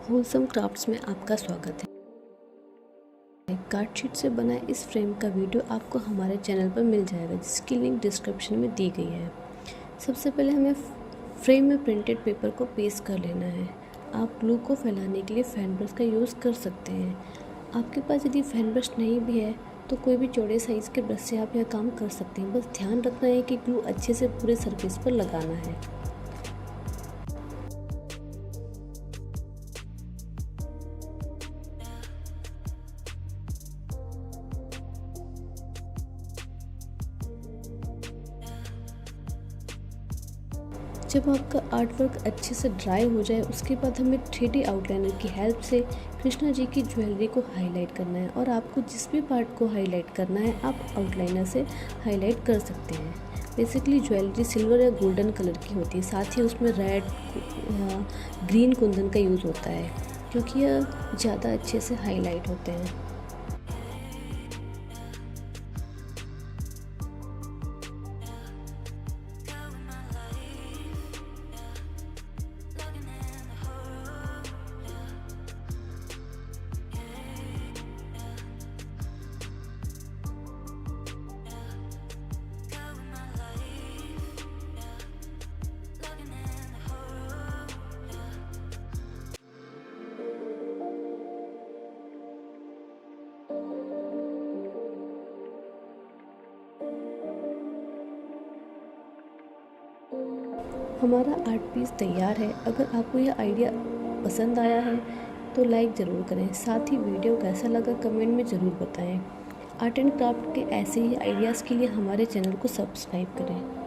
Wholesome crafts में आपका स्वागत है। कार्ड शीट से बना इस फ्रेम का वीडियो आपको हमारे चैनल पर मिल जाएगा, जिसकी लिंक डिस्क्रिप्शन में दी गई है। सबसे पहले हमें फ्रेम में प्रिंटेड पेपर को पेस्ट कर लेना है। आप ग्लू को फैलाने के लिए फैन ब्रश का यूज़ कर सकते हैं। आपके पास यदि फैन ब्रश नहीं भी है तो कोई भी चौड़े साइज़ के ब्रश से आप यह काम कर सकते हैं। बस ध्यान रखना है कि ग्लू अच्छे से पूरे सरफेस पर लगाना है। जब आपका आर्ट वर्क अच्छे से ड्राई हो जाए, उसके बाद हमें 3D आउटलाइनर की हेल्प से कृष्णा जी की ज्वेलरी को हाईलाइट करना है। और आपको जिस भी पार्ट को हाईलाइट करना है आप आउटलाइनर से हाईलाइट कर सकते हैं। बेसिकली ज्वेलरी सिल्वर या गोल्डन कलर की होती है, साथ ही उसमें रेड या ग्रीन कुंदन का यूज़ होता है, क्योंकि यह ज़्यादा अच्छे से हाईलाइट होते हैं। हमारा आर्ट पीस तैयार है। अगर आपको यह आइडिया पसंद आया है तो लाइक ज़रूर करें। साथ ही वीडियो कैसा लगा कमेंट में ज़रूर बताएं। आर्ट एंड क्राफ्ट के ऐसे ही आइडियाज़ के लिए हमारे चैनल को सब्सक्राइब करें।